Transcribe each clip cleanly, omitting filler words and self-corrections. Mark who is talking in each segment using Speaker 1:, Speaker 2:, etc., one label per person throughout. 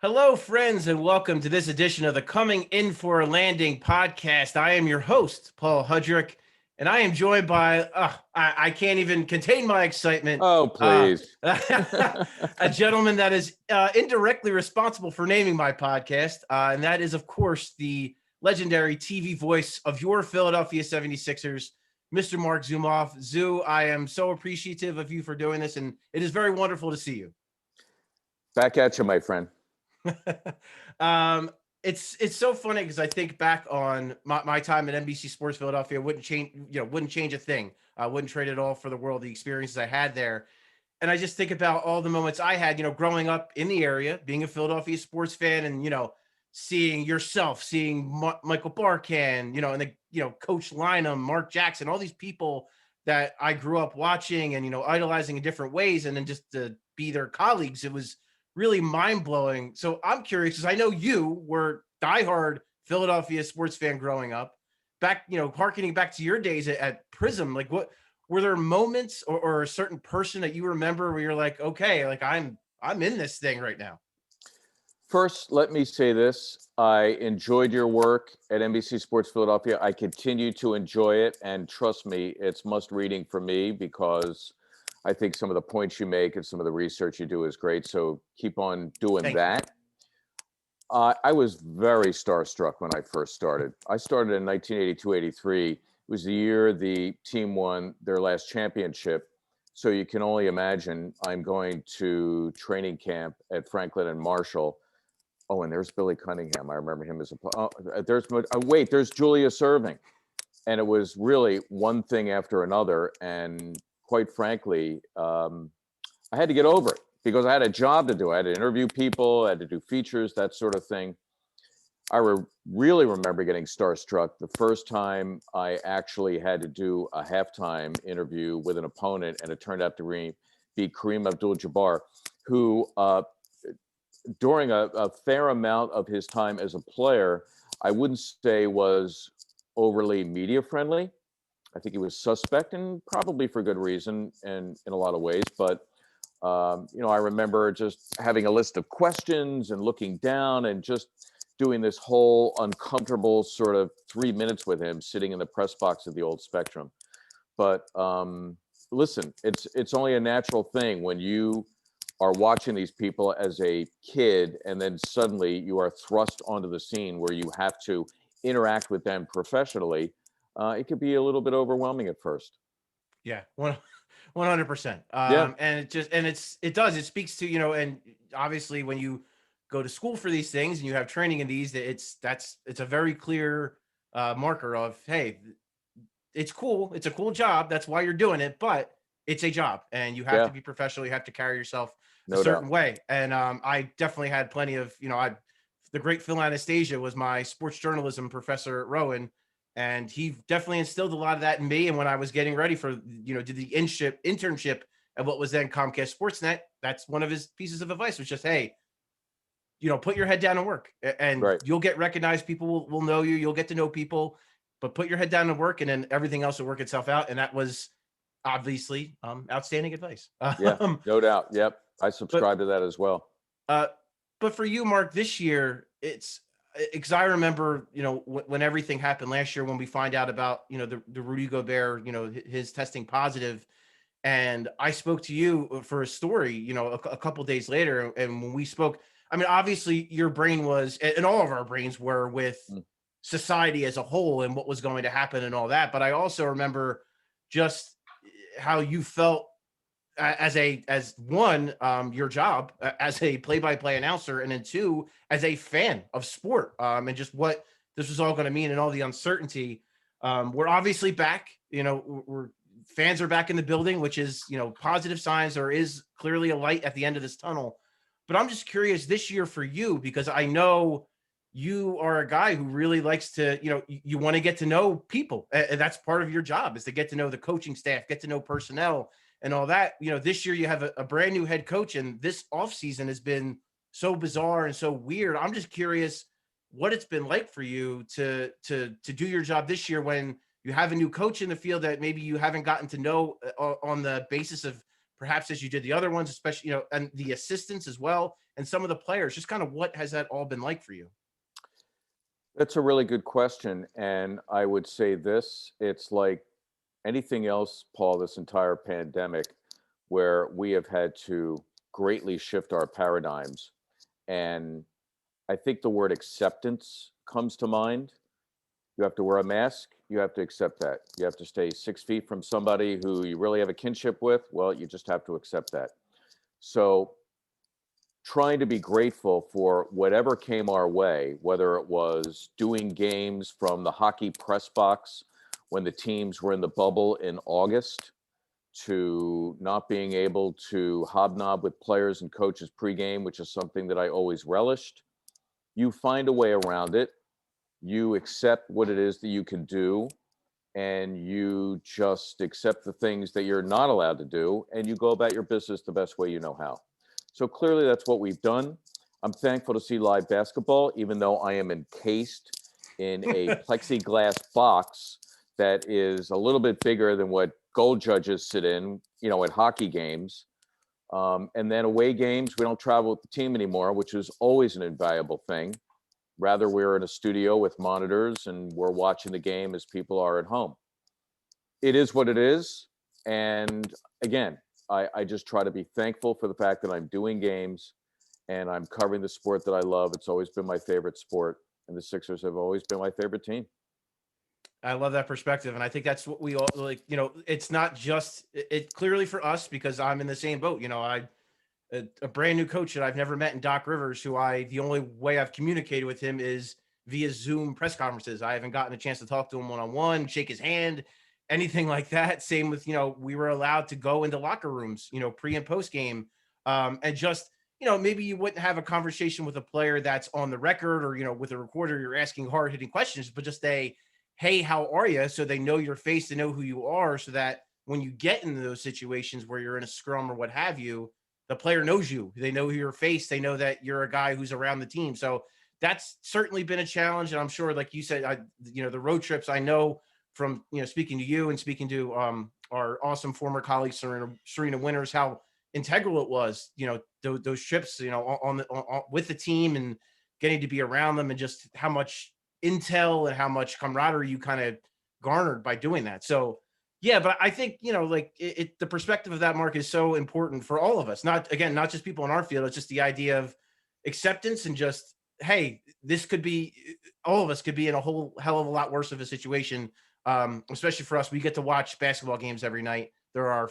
Speaker 1: Hello, friends, and welcome to this edition of the Coming In for a Landing podcast. I am your host, Paul Hudrick, and I am joined by, I can't even contain my excitement,
Speaker 2: Oh, please.
Speaker 1: a gentleman that is indirectly responsible for naming my podcast, and that is, of course, the legendary TV voice of your Philadelphia 76ers, Mr. Marc Zumoff. Zoo, I am so appreciative of you for doing this, and it is very wonderful to see you.
Speaker 2: Back at you, my friend.
Speaker 1: um, it's so funny because I think back on my time at NBC Sports Philadelphia. Wouldn't change a thing. I wouldn't trade it all for the world. The experiences I had there, and I just think about all the moments I had, growing up in the area, being a Philadelphia sports fan, and seeing yourself, seeing Michael Barkan, and the Coach Lynham, Mark Jackson, all these people that I grew up watching and idolizing in different ways, and then just to be their colleagues, it was really mind blowing. So I'm curious because I know you were diehard Philadelphia sports fan growing up. Back, harkening back to your days at Prism, like what were there moments or a certain person that you remember where you're like, okay, like I'm in this thing right now?
Speaker 2: First, let me say this. I enjoyed your work at NBC Sports Philadelphia. I continue to enjoy it. And trust me, it's must reading for me because I think some of the points you make and some of the research you do is great. So keep on doing
Speaker 1: Thank
Speaker 2: that. I was very starstruck when I first started. I started in 1982-83. It was the year the team won their last championship. So you can only imagine I'm going to training camp at Franklin and Marshall. Oh, and there's Billy Cunningham. I remember him as there's Julius Erving. And it was really one thing after another. And quite frankly, I had to get over it because I had a job to do. I had to interview people, I had to do features, that sort of thing. I really remember getting starstruck the first time I actually had to do a halftime interview with an opponent, and it turned out to be Kareem Abdul-Jabbar, who during a fair amount of his time as a player, I wouldn't say was overly media friendly. I think he was suspect, and probably for good reason, and in a lot of ways. But I remember just having a list of questions and looking down and just doing this whole uncomfortable sort of 3 minutes with him, sitting in the press box of the old Spectrum. But listen, it's only a natural thing when you are watching these people as a kid, and then suddenly you are thrust onto the scene where you have to interact with them professionally. It could be a little bit overwhelming at first.
Speaker 1: Yeah, 100%.
Speaker 2: Yeah.
Speaker 1: And it speaks to, and obviously when you go to school for these things and you have training in these, it's a very clear marker of, hey, it's cool. It's a cool job. That's why you're doing it, but it's a job and you have to be professional. You have to carry yourself a certain way. And I definitely had plenty of, the great Phil Anastasia was my sports journalism professor at Rowan. And he definitely instilled a lot of that in me. And when I was getting ready for, did the internship at what was then Comcast Sportsnet, that's one of his pieces of advice was just, hey, put your head down and work, and you'll get recognized. People will know you. You'll get to know people, but put your head down and work, and then everything else will work itself out. And that was obviously outstanding advice.
Speaker 2: Yeah, no doubt. Yep. I subscribe to that as well.
Speaker 1: But for you, Mark, this year, it's because I remember, when everything happened last year, when we find out about, the Rudy Gobert, his testing positive, and I spoke to you for a story, a couple days later. And when we spoke, I mean, obviously your brain was, and all of our brains were with society as a whole and what was going to happen and all that. But I also remember just how you felt as one, your job as a play-by-play announcer, and then two, as a fan of sport, and just what this was all going to mean and all the uncertainty. We're obviously back, we're fans are back in the building, which is, positive signs. There is clearly a light at the end of this tunnel. But I'm just curious this year for you, because I know you are a guy who really likes to, you want to get to know people. And that's part of your job, is to get to know the coaching staff, get to know personnel and all that. This year you have a brand new head coach, and this offseason has been so bizarre and so weird. I'm just curious what it's been like for you to do your job this year when you have a new coach in the field that maybe you haven't gotten to know on the basis of perhaps as you did the other ones, especially, and the assistants as well. and some of the players? Just kind of what has that all been like for you?
Speaker 2: That's a really good question. And I would say this, it's like anything else, Paul, this entire pandemic, where we have had to greatly shift our paradigms. And I think the word acceptance comes to mind. You have to wear a mask. You have to accept that. You have to stay 6 feet from somebody who you really have a kinship with. Well, you just have to accept that. So, trying to be grateful for whatever came our way, whether it was doing games from the hockey press box when the teams were in the bubble in August, to not being able to hobnob with players and coaches pregame, which is something that I always relished. You find a way around it. You accept what it is that you can do, and you just accept the things that you're not allowed to do, and you go about your business the best way you know how. So clearly, that's what we've done. I'm thankful to see live basketball, even though I am encased in a plexiglass box that is a little bit bigger than what goal judges sit in, at hockey games. And then away games, we don't travel with the team anymore, which is always an invaluable thing. Rather, we're in a studio with monitors and we're watching the game as people are at home. It is what it is. And again, I just try to be thankful for the fact that I'm doing games and I'm covering the sport that I love. It's always been my favorite sport, and the Sixers have always been my favorite team.
Speaker 1: I love that perspective, and I think that's what we all like. It's not just it clearly for us because I'm in the same boat. A brand new coach that I've never met in Doc Rivers, who the only way I've communicated with him is via Zoom press conferences. I haven't gotten a chance to talk to him one on one, shake his hand, anything like that. Same with we were allowed to go into locker rooms, pre and post game, and just maybe you wouldn't have a conversation with a player that's on the record or with a recorder. You're asking hard hitting questions, but just hey, how are you? So they know your face, they know who you are, so that when you get into those situations where you're in a scrum or what have you, the player knows you. They know your face. They know that you're a guy who's around the team. So that's certainly been a challenge. And I'm sure, like you said, the road trips, I know from, speaking to you and speaking to our awesome former colleague, Serena Winters, how integral it was, those trips, with the team and getting to be around them, and just how much intel and how much camaraderie you kind of garnered by doing that. So yeah, but I think, like the perspective of that, Mark, is so important for all of us. Not just people in our field. It's just the idea of acceptance and just, hey, this could be, all of us could be in a whole hell of a lot worse of a situation. Especially for us, we get to watch basketball games every night. There are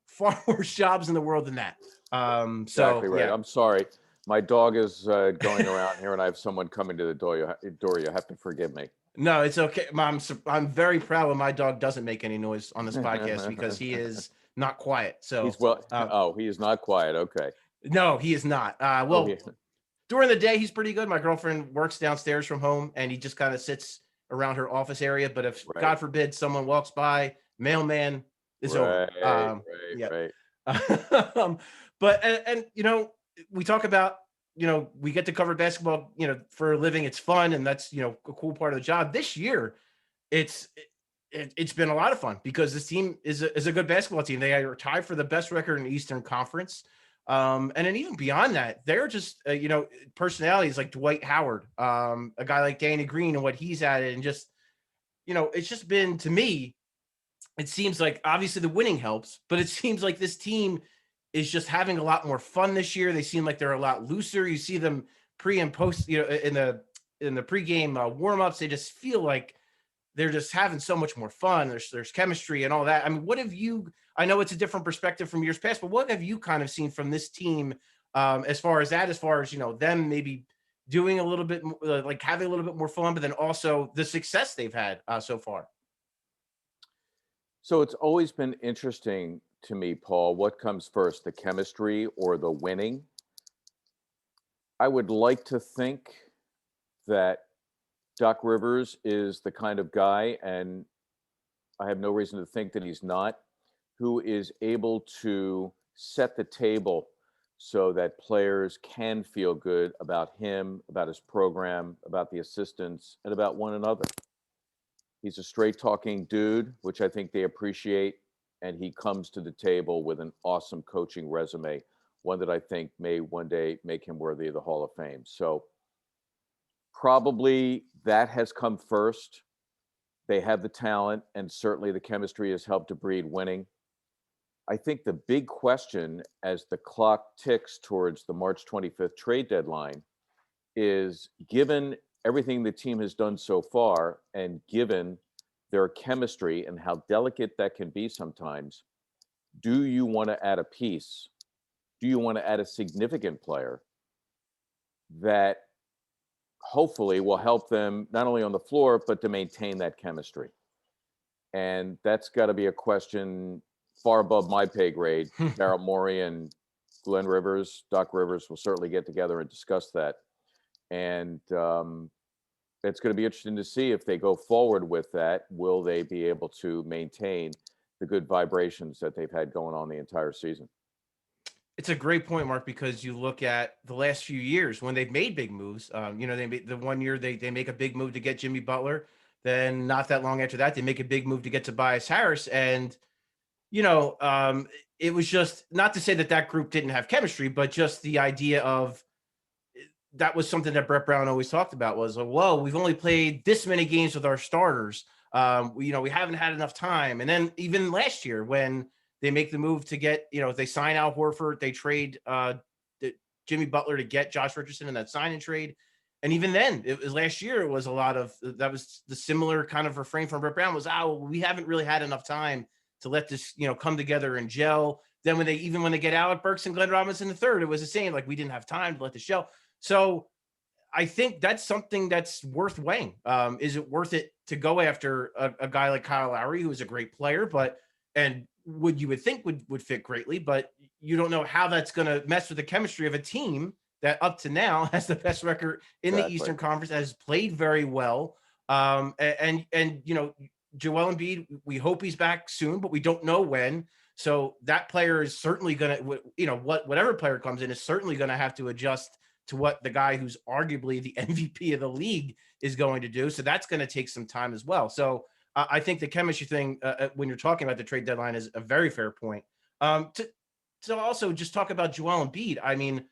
Speaker 1: far worse jobs in the world than that. So
Speaker 2: Exactly right.
Speaker 1: yeah.
Speaker 2: I'm sorry. My dog is going around here, and I have someone coming to the door. You have to forgive me.
Speaker 1: No, it's okay, Mom. I'm very proud when my dog doesn't make any noise on this podcast because he is not quiet. So,
Speaker 2: He's well. Oh, he is not quiet. Okay.
Speaker 1: no, he is not.
Speaker 2: Oh, yeah.
Speaker 1: Well, during the day, he's pretty good. My girlfriend works downstairs from home, and he just kind of sits around her office area. But if
Speaker 2: Right.
Speaker 1: God forbid someone walks by, mailman is over.
Speaker 2: Right.
Speaker 1: Yeah.
Speaker 2: Right.
Speaker 1: um, but and we talk about we get to cover basketball for a living. It's fun, and that's a cool part of the job. This year, it's it's been a lot of fun because this team is a good basketball team. They are tied for the best record in the Eastern Conference. And then even beyond that, they're just personalities like Dwight Howard, a guy like Danny Green and what he's added, and just it's just been, to me, it seems like obviously the winning helps, but it seems like this team is just having a lot more fun this year. They seem like they're a lot looser. You see them pre and post, in the pregame warmups. They just feel like they're just having so much more fun. There's chemistry and all that. I mean, what have you? I know it's a different perspective from years past, but what have you kind of seen from this team as far as that? As far as them maybe doing a little bit like having a little bit more fun, but then also the success they've had so far.
Speaker 2: So it's always been interesting to me, Paul. What comes first, the chemistry or the winning? I would like to think that Doc Rivers is the kind of guy, and I have no reason to think that he's not, who is able to set the table so that players can feel good about him, about his program, about the assistants, and about one another. He's a straight talking dude, which I think they appreciate. And he comes to the table with an awesome coaching resume. one that I think may one day make him worthy of the Hall of Fame. So probably that has come first. They have the talent, and certainly the chemistry has helped to breed winning. I think the big question as the clock ticks towards the March 25th trade deadline is, given everything the team has done so far and given their chemistry and how delicate that can be sometimes, do you want to add a piece? Do you want to add a significant player that hopefully will help them not only on the floor, but to maintain that chemistry? And that's got to be a question far above my pay grade. Daryl Morey and Glenn Rivers, Doc Rivers will certainly get together and discuss that. And it's going to be interesting to see if they go forward with that. Will they be able to maintain the good vibrations that they've had going on the entire season?
Speaker 1: It's a great point, Mark, because you look at the last few years when they've made big moves. They made the one year they make a big move to get Jimmy Butler. Then not that long after that, they make a big move to get Tobias Harris. And you know, um, it was just not to say that that group didn't have chemistry, but just the idea of that was something that Brett Brown always talked about was, well, we've only played this many games with our starters. We haven't had enough time. And then even last year when they make the move to get, they sign Al Horford, they trade Jimmy Butler to get Josh Richardson in that sign and trade. And even then, it was last year, it was a lot of that was the similar kind of refrain from Brett Brown was, we haven't really had enough time to let this, come together and gel. Then when they get Alec Burks and Glenn Robinson the third, it was the same. Like we didn't have time to let this gel. So I think that's something that's worth weighing. Is it worth it to go after a guy like Kyle Lowry, who is a great player, and you would think would fit greatly, but you don't know how that's going to mess with the chemistry of a team that up to now has the best record in the
Speaker 2: Exactly.
Speaker 1: Eastern Conference, has played very well. Joel Embiid, we hope he's back soon, but we don't know when. So that player is certainly going to, whatever player comes in is certainly going to have to adjust to what the guy who's arguably the MVP of the league is going to do. So that's going to take some time as well. So I think the chemistry thing, when you're talking about the trade deadline, is a very fair point. To also just talk about Joel Embiid, I mean,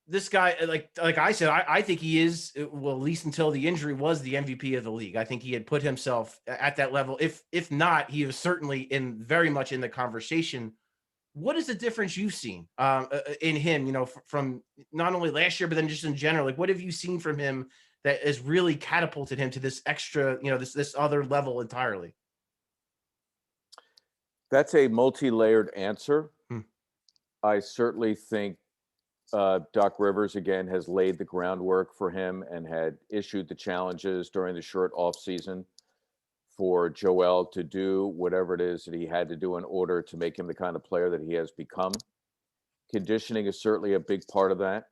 Speaker 1: this guy, like I said, I think he is, well, at least until the injury, was the MVP of the league. I think he had put himself at that level. If not, he was certainly very much in the conversation. What is the difference you've seen in him, from not only last year, but then just in general? Like, what have you seen from him that has really catapulted him to this extra, this other level entirely?
Speaker 2: That's a multi-layered answer.
Speaker 1: Hmm.
Speaker 2: I certainly think Doc Rivers, again, has laid the groundwork for him and had issued the challenges during the short off season for Joel to do whatever it is that he had to do in order to make him the kind of player that he has become. Conditioning is certainly a big part of that,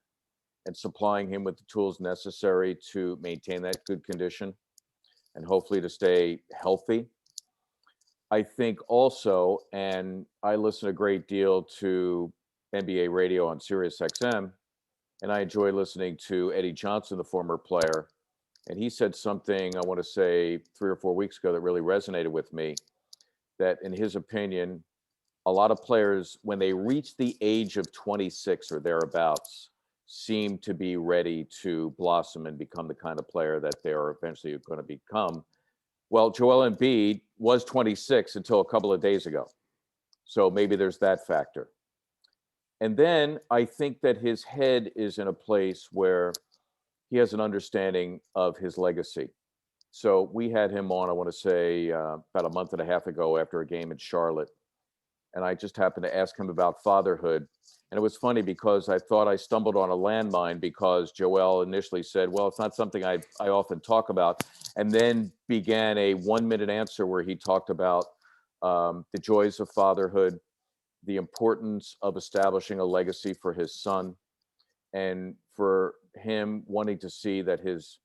Speaker 2: and supplying him with the tools necessary to maintain that good condition and hopefully to stay healthy. I think also, and I listen a great deal to NBA radio on Sirius XM, and I enjoy listening to Eddie Johnson, the former player. And he said something, I want to say 3 or 4 weeks ago, that really resonated with me, that in his opinion, a lot of players, when they reach the age of 26 or thereabouts, seem to be ready to blossom and become the kind of player that they are eventually going to become. Well, Joel Embiid was 26 until a couple of days ago. So maybe there's that factor. And then I think that his head is in a place where he has an understanding of his legacy. So we had him on, I want to say, about a month and a half ago after a game in Charlotte. And I just happened to ask him about fatherhood. And it was funny because I thought I stumbled on a landmine because Joel initially said, well, it's not something I often talk about. And then began a 1-minute answer where he talked about the joys of fatherhood, the importance of establishing a legacy for his son, and for him wanting to see that his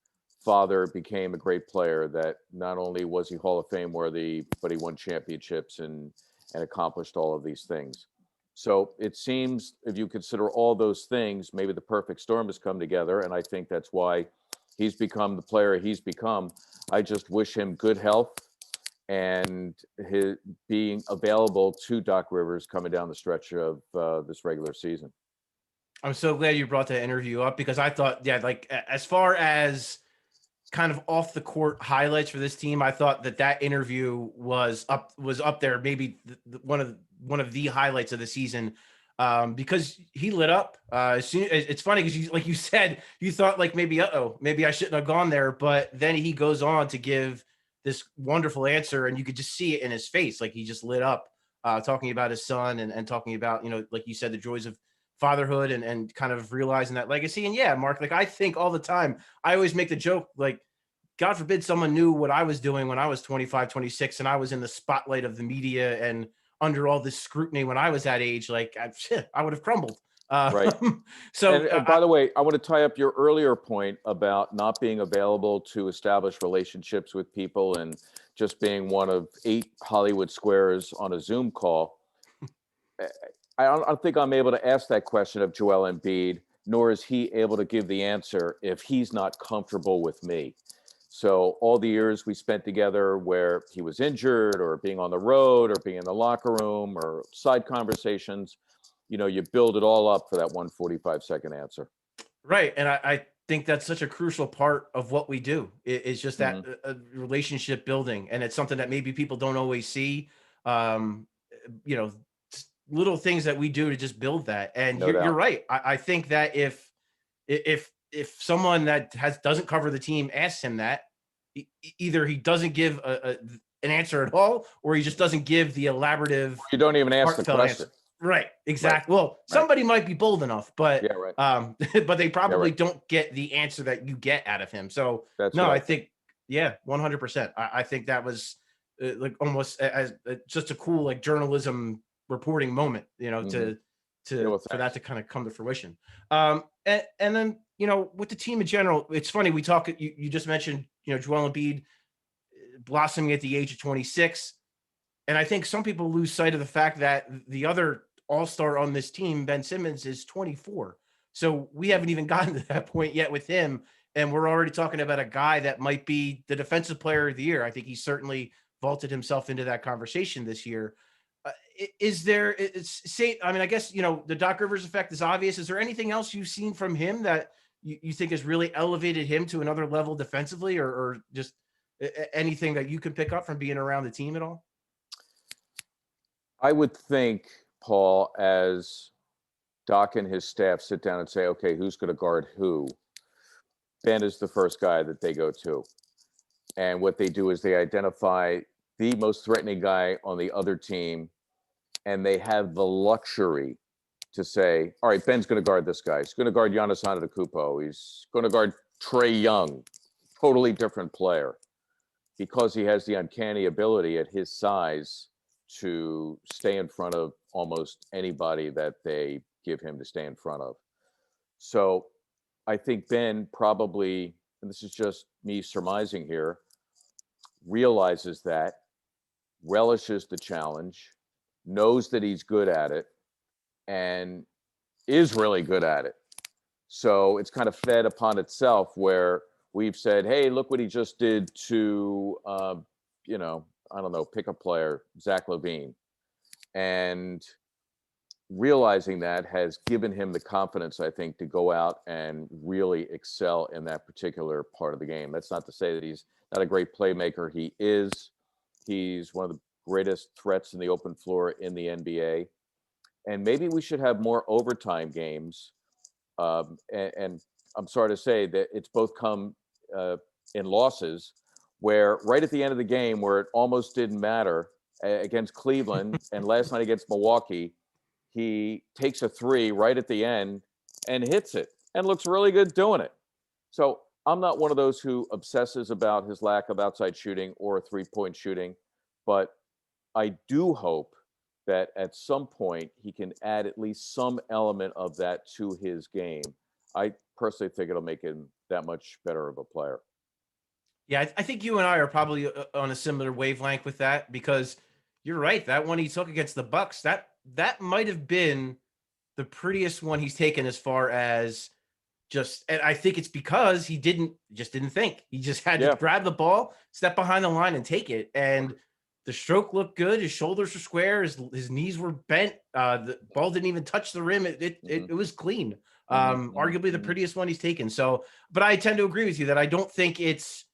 Speaker 2: father became a great player, that not only was he Hall of Fame worthy, but he won championships and accomplished all of these things. So it seems, if you consider all those things, maybe the perfect storm has come together. And I think that's why he's become the player he's become. I just wish him good health and his being available to Doc Rivers coming down the stretch of this regular season.
Speaker 1: I'm so glad you brought that interview up, because I thought, yeah, like as far as kind of off the court highlights for this team, I thought that interview was up there, maybe one of the highlights of the season, because he lit up. It's funny because you, like you said, you thought like maybe maybe I shouldn't have gone there, but then he goes on to give this wonderful answer, and you could just see it in his face, like he just lit up, talking about his son, and talking about, like you said, the joys of fatherhood, and kind of realizing that legacy. And yeah, Mark, like I think all the time, I always make the joke, like, God forbid someone knew what I was doing when I was 25, 26, and I was in the spotlight of the media and under all this scrutiny when I was that age, like I would have crumbled.
Speaker 2: Right.
Speaker 1: So
Speaker 2: And by the way, I want to tie up your earlier point about not being available to establish relationships with people and just being one of 8 Hollywood squares on a Zoom call. I don't think I'm able to ask that question of Joel Embiid, nor is he able to give the answer if he's not comfortable with me. So all the years we spent together where he was injured or being on the road or being in the locker room or side conversations, you build it all up for that 145-second answer.
Speaker 1: right, and I think that's such a crucial part of what we do. It's just that relationship building, and it's something that maybe people don't always see. Um, you know, little things that we do to just build that. And
Speaker 2: No
Speaker 1: you're
Speaker 2: doubt.
Speaker 1: right. I think that if someone that doesn't cover the team asks him that, either he doesn't give an answer at all, or he just doesn't give the elaborative,
Speaker 2: You don't even ask the
Speaker 1: heartfelt
Speaker 2: question.
Speaker 1: answer. Right.
Speaker 2: Right.
Speaker 1: Exactly. Well,
Speaker 2: Right.
Speaker 1: somebody might be bold enough, but
Speaker 2: Yeah, right.
Speaker 1: but they
Speaker 2: Yeah,
Speaker 1: probably
Speaker 2: right.
Speaker 1: don't get the answer that you get out of him. So
Speaker 2: That's
Speaker 1: no,
Speaker 2: what
Speaker 1: I
Speaker 2: I think.
Speaker 1: think, yeah, 100%. I think that was like almost as just a cool like journalism reporting moment,
Speaker 2: Mhm. Yeah, well,
Speaker 1: for that
Speaker 2: thanks.
Speaker 1: to kind of come to fruition. And then, with the team in general, it's funny, we talk, you just mentioned, Joel Embiid blossoming at the age of 26. And I think some people lose sight of the fact that the other all-star on this team, Ben Simmons, is 24. So we haven't even gotten to that point yet with him. And we're already talking about a guy that might be the defensive player of the year. I think he certainly vaulted himself into that conversation this year. Is there, I mean, I guess, the Doc Rivers effect is obvious. Is there anything else you've seen from him that you think has really elevated him to another level defensively, or just anything that you could pick up from being around the team at all?
Speaker 2: I would think, Paul, as Doc and his staff sit down and say, okay, who's going to guard who? Ben is the first guy that they go to. And what they do is they identify the most threatening guy on the other team, and they have the luxury to say, all right, Ben's going to guard this guy. He's going to guard Giannis Antetokounmpo. He's going to guard Trae Young, totally different player, because he has the uncanny ability at his size to stay in front of almost anybody that they give him to stay in front of. So I think Ben probably, and this is just me surmising here, realizes that, relishes the challenge, knows that he's good at it, and is really good at it. So it's kind of fed upon itself where we've said, hey, look what he just did to, I don't know, pick a player, Zach LaVine. And realizing that has given him the confidence, I think, to go out and really excel in that particular part of the game. That's not to say that he's not a great playmaker. He is. He's one of the greatest threats in the open floor in the NBA. And maybe we should have more overtime games. And I'm sorry to say that it's both come in losses, where right at the end of the game, where it almost didn't matter, against Cleveland and last night against Milwaukee, he takes a 3 right at the end and hits it and looks really good doing it. So I'm not one of those who obsesses about his lack of outside shooting or 3-point shooting, but I do hope that at some point he can add at least some element of that to his game. I personally think it'll make him that much better of a player.
Speaker 1: Yeah, I think you and I are probably on a similar wavelength with that, because you're right. That one he took against the Bucks, that might have been the prettiest one he's taken, as far as just, and I think it's because he didn't think. He just had to
Speaker 2: Yeah.
Speaker 1: grab the ball, step behind the line, and take it. And The stroke looked good. His shoulders were square. His knees were bent. The ball didn't even touch the rim. It was clean.
Speaker 2: Mhm, mhm,
Speaker 1: Arguably the
Speaker 2: mhm.
Speaker 1: prettiest one he's taken. So, but I tend to agree with you that I don't think it's.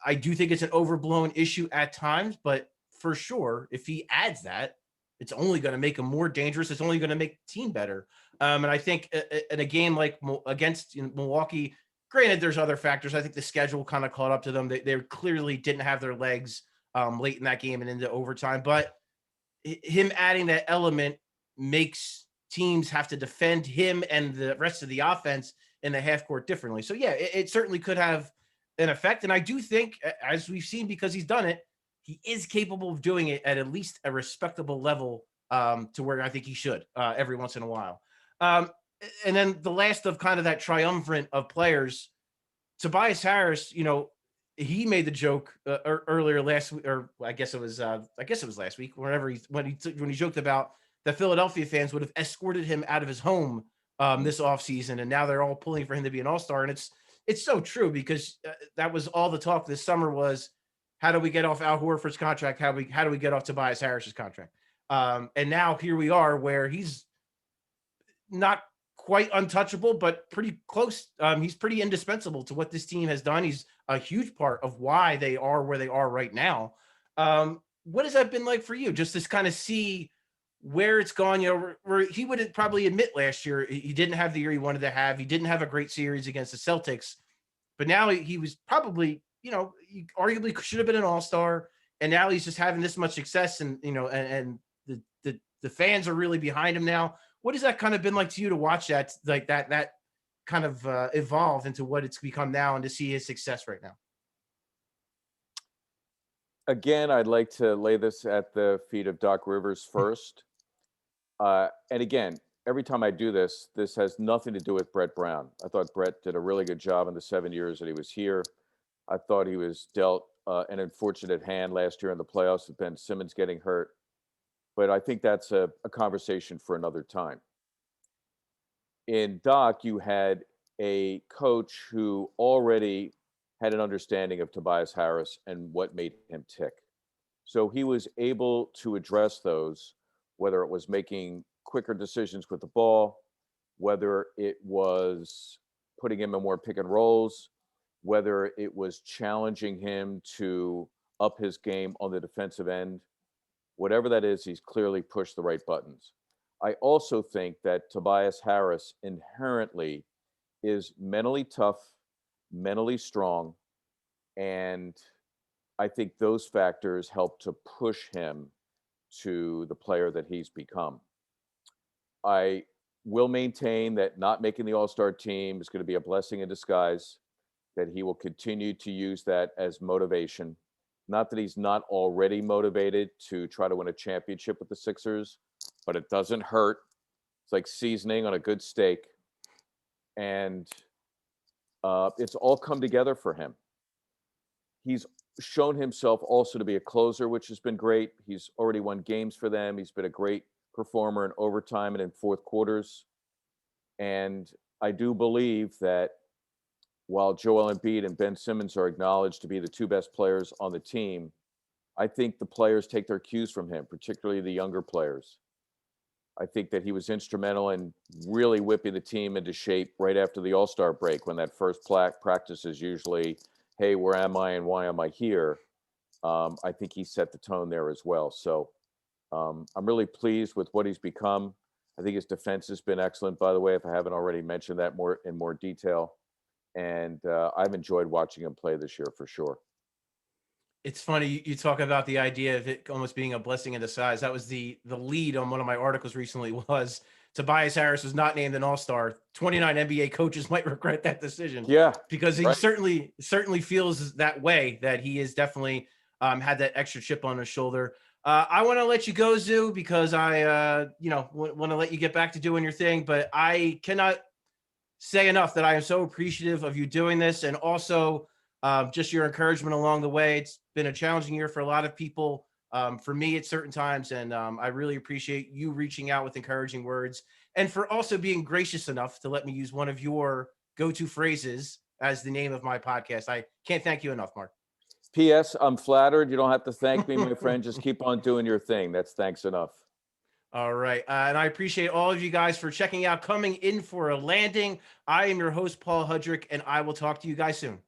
Speaker 1: I do think it's an overblown issue at times, but for sure, if he adds that, it's only going to make him more dangerous. It's only going to make the team better. And I think in a game like against Milwaukee, granted, there's other factors. I think the schedule kind of caught up to them. They clearly didn't have their legs late in that game and into overtime. But him adding that element makes teams have to defend him and the rest of the offense in the half court differently. So yeah, it certainly could have an effect. And I do think, as we've seen, because he's done it, he is capable of doing it at least a respectable level to where I think he should every once in a while. Um, and then the last of kind of that triumvirate of players, Tobias Harris, he made the joke earlier last week, or I guess it was last week, whenever when he joked about that Philadelphia fans would have escorted him out of his home
Speaker 2: Mm.
Speaker 1: this offseason, and now they're all pulling for him to be an all-star. And it's so true, because that was all the talk this summer was, how do we get off Al Horford's contract? How do we get off Tobias Harris's contract? And now here we are, where he's not quite untouchable, but pretty close. He's pretty indispensable to what this team has done. He's a huge part of why they are where they are right now. What has that been like for you? Just to kind of see where it's gone. Where he would probably admit last year he didn't have the year he wanted to have. He didn't have a great series against the Celtics, but now he was probably, he arguably should have been an all-star, and now he's just having this much success, and and the fans are really behind him now. What has that kind of been like to you to watch that kind of evolve into what it's become now, and to see his success right now?
Speaker 2: Again, I'd like to lay this at the feet of Doc Rivers first. And again, every time I do this, this has nothing to do with Brett Brown. I thought Brett did a really good job in the 7 years that he was here. I thought he was dealt an unfortunate hand last year in the playoffs with Ben Simmons getting hurt. But I think that's a conversation for another time. In Doc, you had a coach who already had an understanding of Tobias Harris and what made him tick. So he was able to address those, whether it was making quicker decisions with the ball, whether it was putting him in more pick and rolls, whether it was challenging him to up his game on the defensive end. Whatever that is, he's clearly pushed the right buttons. I also think that Tobias Harris inherently is mentally tough, mentally strong, and I think those factors help to push him to the player that he's become. I will maintain that not making the All Star team is going to be a blessing in disguise, that he will continue to use that as motivation. Not that he's not already motivated to try to win a championship with the Sixers, but it doesn't hurt. It's like seasoning on a good steak. And it's all come together for him. He's shown himself also to be a closer, which has been great. He's already won games for them. He's been a great performer in overtime and in fourth quarters. And I do believe that while Joel Embiid and Ben Simmons are acknowledged to be the two best players on the team, I think the players take their cues from him, particularly the younger players. I think that he was instrumental in really whipping the team into shape right after the All-Star break, when that first practice is usually, hey, where am I and why am I here? I think he set the tone there as well. So I'm really pleased with what he's become. I think his defense has been excellent, by the way, if I haven't already mentioned that in more detail. And I've enjoyed watching him play this year for sure.
Speaker 1: It's funny you talk about the idea of it almost being a blessing in disguise. That was the lead on one of my articles recently, was Tobias Harris was not named an All-Star. 29 NBA coaches might regret that decision,
Speaker 2: Yeah,
Speaker 1: because he
Speaker 2: right.
Speaker 1: certainly feels that way, that he is definitely had that extra chip on his shoulder. I want to let you go, Zoo, because I want to let you get back to doing your thing, but I cannot say enough that I am so appreciative of you doing this, and also just your encouragement along the way. It's been a challenging year for a lot of people, for me at certain times, and I really appreciate you reaching out with encouraging words, and for also being gracious enough to let me use one of your go-to phrases as the name of my podcast. I can't thank you enough, Mark.
Speaker 2: P.S. I'm flattered. You don't have to thank me, my friend. Just keep on doing your thing. That's thanks enough.
Speaker 1: All right. And I appreciate all of you guys for checking out Coming In for a Landing. I am your host, Paul Hudrick, and I will talk to you guys soon.